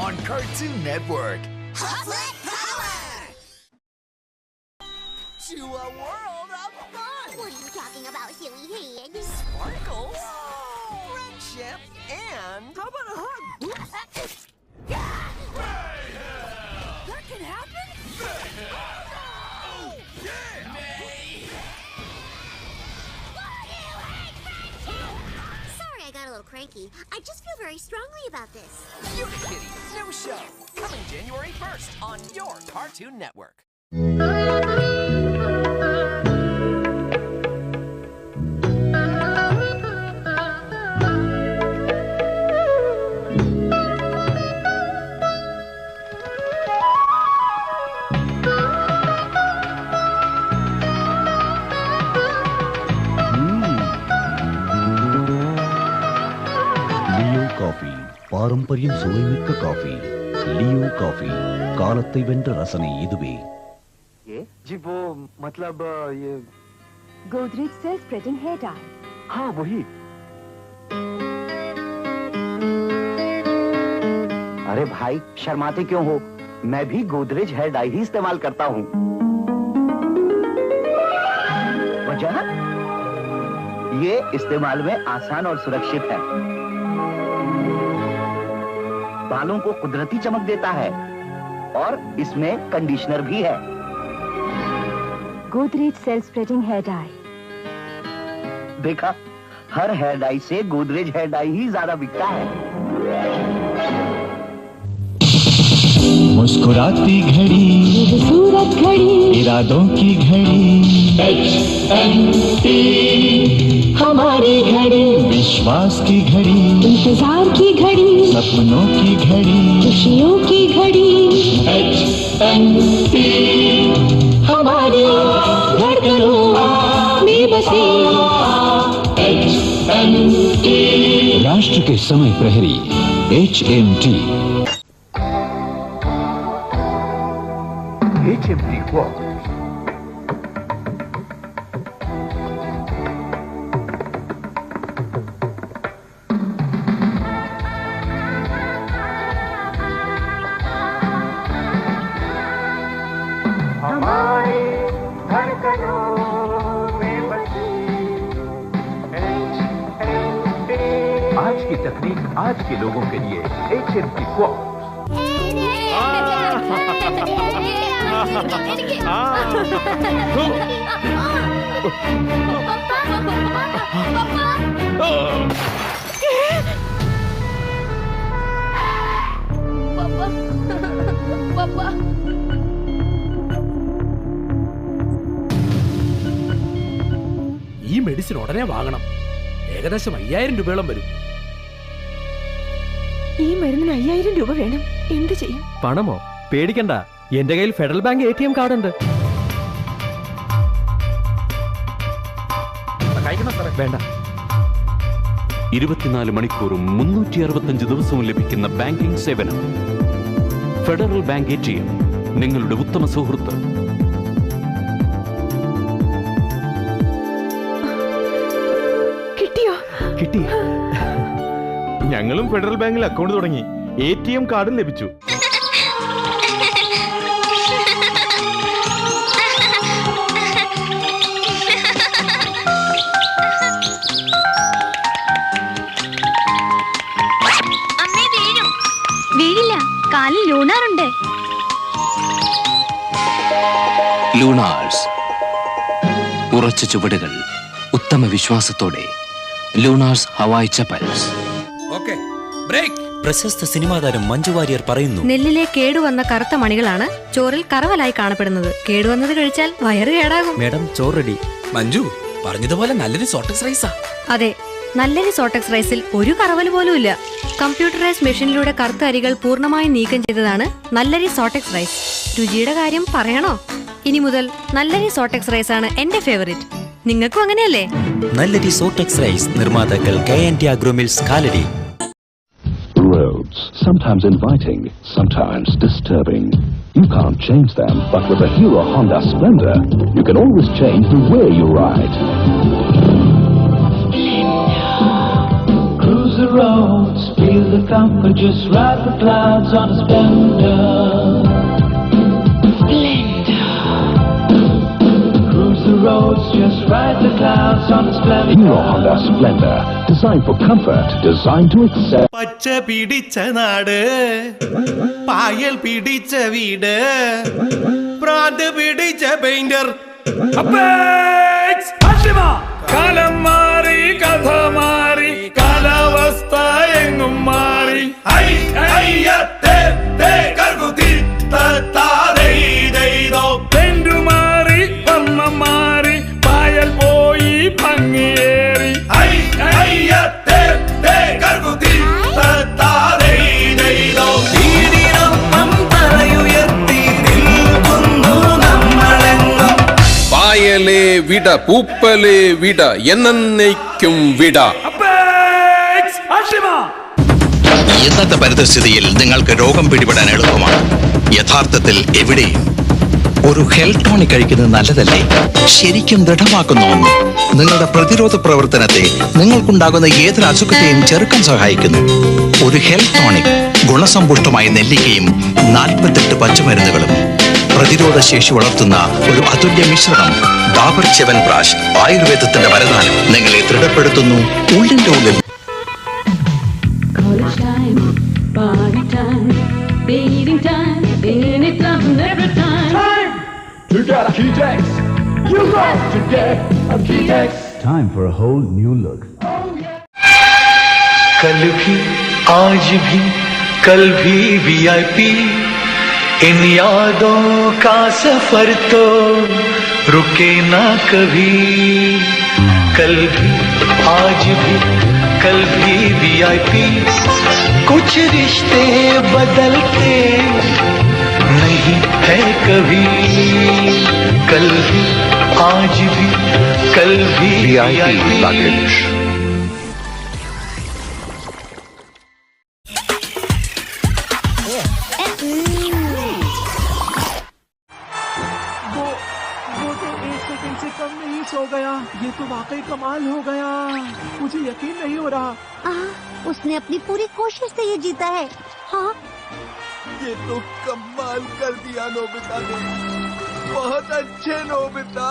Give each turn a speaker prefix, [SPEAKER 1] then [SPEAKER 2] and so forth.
[SPEAKER 1] on Cartoon Network.
[SPEAKER 2] Chocolate Power! To a world of fun!
[SPEAKER 3] What are you talking about, silly head?
[SPEAKER 2] Sparkles, friendship, and... How about a hug? That can happen?
[SPEAKER 3] Sorry I got a little cranky. I just feel very strongly about this.
[SPEAKER 2] Unikitty, new show, coming January 1st on your Cartoon Network.
[SPEAKER 4] பாரம்பரியம் சுவைமிக்க coffee Leo coffee காலத்தை வென்ற ரசனை இதுவே
[SPEAKER 5] ये जी वो मतलब ये
[SPEAKER 6] Godrej self spreading hair dye.
[SPEAKER 5] हाँ वही। अरे भाई शर्माते क्यों हो, मैं भी गोदरेज हेयर डाई ही इस्तेमाल करता हूँ। वजह ये इस्तेमाल में आसान और सुरक्षित है, बालों को कुदरती चमक देता है और इसमें कंडीशनर भी है।
[SPEAKER 6] Godrej self spreading hair dye.
[SPEAKER 5] देखा, हर हेयर डाई से गोदरेज हेयर डाई ही ज्यादा बिकता है।
[SPEAKER 7] मुस्कुराती घड़ी,
[SPEAKER 6] खूबसूरत घड़ी,
[SPEAKER 7] इरादों की घड़ी, HMT
[SPEAKER 6] हमारी घड़ी,
[SPEAKER 7] विश्वास की घड़ी,
[SPEAKER 6] इंतजार की घड़ी,
[SPEAKER 7] सपनों की घड़ी,
[SPEAKER 6] खुशियों की घड़ी,
[SPEAKER 7] HMT
[SPEAKER 6] हमारी धड़कनों में बसी
[SPEAKER 7] HMT राष्ट्र के समय प्रहरी HMT।
[SPEAKER 4] HMT Quartz
[SPEAKER 5] हमारी धड़कनों में बसी HMT।
[SPEAKER 4] आज की तकनीक आज के लोगों के लिए HMT Quartz
[SPEAKER 8] ഈ മെഡിസിൻ ഉടനെ വാങ്ങണം. ഏകദേശം 5000 രൂപയോളം വരും.
[SPEAKER 6] ഈ മരുന്നിന് 5000 രൂപ വേണം. എന്ത് ചെയ്യും?
[SPEAKER 9] പണമോ? പേടിക്കണ്ട, എന്റെ കയ്യിൽ ഫെഡറൽ ബാങ്ക് ATM കാർഡ് ഉണ്ട്. വേണ്ട.
[SPEAKER 10] 24 മണിക്കൂറും 365 ദിവസവും ലഭിക്കുന്ന ബാങ്കിംഗ് സേവനം. ഫെഡറൽ ബാങ്ക് ATM, നിങ്ങളുടെ ഉത്തമ സുഹൃത്ത്.
[SPEAKER 6] കിട്ടിയോ?
[SPEAKER 9] കിട്ടി. ഞങ്ങളും ഫെഡറൽ ബാങ്കിൽ അക്കൗണ്ട് തുടങ്ങി, ATM കാർഡും ലഭിച്ചു.
[SPEAKER 6] വീഴില്ല, കാലിൽ ലൂണാറുണ്ട്.
[SPEAKER 11] ലൂണാർസ്, ഉറച്ച ചുവടുകൾ, ഉത്തമ വിശ്വാസത്തോടെ. Lunars Hawaii chappals.
[SPEAKER 12] പ്രശസ്ത സിനിമാ താരം മഞ്ജു വാര്യർ പറയുന്നു,
[SPEAKER 13] നെല്ലിലെ കേടുവന്ന കറുത്ത മണികളാണ് ചോറിൽ കറവലായി കാണപ്പെടുന്നത്. കേടുവന്നത് കഴിച്ചാൽ വയറ് കേടാകും.
[SPEAKER 12] മേഡം ചോറ് റെഡി.
[SPEAKER 8] മഞ്ജു പറഞ്ഞതുപോലെ നല്ലൊരു സോട്ടക്സ് റൈസാ.
[SPEAKER 13] അതെ, നല്ലൊരു സോട്ടക്സ് റൈസിൽ ഒരു കറവൽ പോലും ഇല്ല. കമ്പ്യൂട്ടറൈസ് മെഷീനിലൂടെ കറുത്ത അരികൾ പൂർണ്ണമായും നീക്കം ചെയ്തതാണ് നല്ലൊരു സോട്ടക്സ് റൈസ്. രുചിയുടെ കാര്യം പറയണോ? ഇനി മുതൽ നല്ലൊരു സോട്ടക്സ് റൈസ് ആണ് എന്റെ ഫേവറേറ്റ്. നിങ്ങൾക്കും അങ്ങനെയല്ലേ?
[SPEAKER 12] നല്ലൊരു സോട്ടക്സ് റൈസ് നിർമ്മാതാക്കൾ KNT Agromills Kalady.
[SPEAKER 4] Roads, sometimes inviting, sometimes disturbing. You can't change them, but with a Hero Honda Splendor, you can always change the way you ride.
[SPEAKER 7] Cruise roads, feel the comfort, just ride the clouds on a Splendor. Cruise the roads, just ride the clouds on a Splendor.
[SPEAKER 4] Hero Honda Splendor, designed for comfort, designed to excel.
[SPEAKER 1] പച്ച പിടിച്ച നാട്, പായൽ പിടിച്ച വീട്, പ്രാന്ത് പിടിച്ച painter. കാലം മാറി, കഥ മാറി, കാലാവസ്ഥ എങ്ങും മാറി. പെയിന്റു മാറി, വർണ്ണ മാറി, പായൽ പോയി ഭംഗിയേറി.
[SPEAKER 14] പായലേ വിട, പൂപ്പലേ വിട, എന്നേക്കും വിട.
[SPEAKER 15] ഇന്നത്തെ പരിതസ്ഥിതിയിൽ നിങ്ങൾക്ക് രോഗം പിടിപെടാൻ എളുപ്പമാണ്. യഥാർത്ഥത്തിൽ എവിടെയും ഒരു ഹെൽത്ത് ടോണിക് കഴിക്കുന്നത് നല്ലതല്ലേ? ശരിക്കും ദൃഢമാക്കുന്ന ഒന്ന്. നിങ്ങളുടെ പ്രതിരോധ പ്രവർത്തനത്തെ, നിങ്ങൾക്കുണ്ടാകുന്ന ഏതൊരു അസുഖത്തെയും ചെറുക്കാൻ സഹായിക്കുന്നു. ഒരു ഹെൽത്ത് ടോണിക്, ഗുണസമ്പുഷ്ടമായ നെല്ലിക്കയും 48 പച്ചമരുന്നുകളും, പ്രതിരോധ ശേഷി വളർത്തുന്ന ഒരു അതുല്യ മിശ്രണം. ഡാബർ ച്യവൻപ്രാശ്, ആയുർവേദത്തിന്റെ വരദാനം നിങ്ങളെ ദൃഢപ്പെടുത്തുന്നു ഉള്ളിന്റെ ഉള്ളിൽ.
[SPEAKER 6] Party time, dating time, anytime, every time. Time
[SPEAKER 7] to get a Keytex. You got to get a Keytex. Time for a whole new look.
[SPEAKER 16] कल भी, आज भी, कल भी VIP. इन यादों का सफर तो रुके ना कभी. कल भी, आज भी, कल भी VIP. कुछ रिश्ते बदलते नहीं है कभी. कल भी, आज भी, कल भी VIP luggage.
[SPEAKER 1] हो गया. ये तो वाकई कमाल हो गया. मुझे यकीन नहीं हो रहा.
[SPEAKER 3] उसने अपनी पूरी कोशिश से ये जीता है. हाँ,
[SPEAKER 1] ये तो कमाल कर दिया नोबिता ने. बहुत अच्छे नोबिता.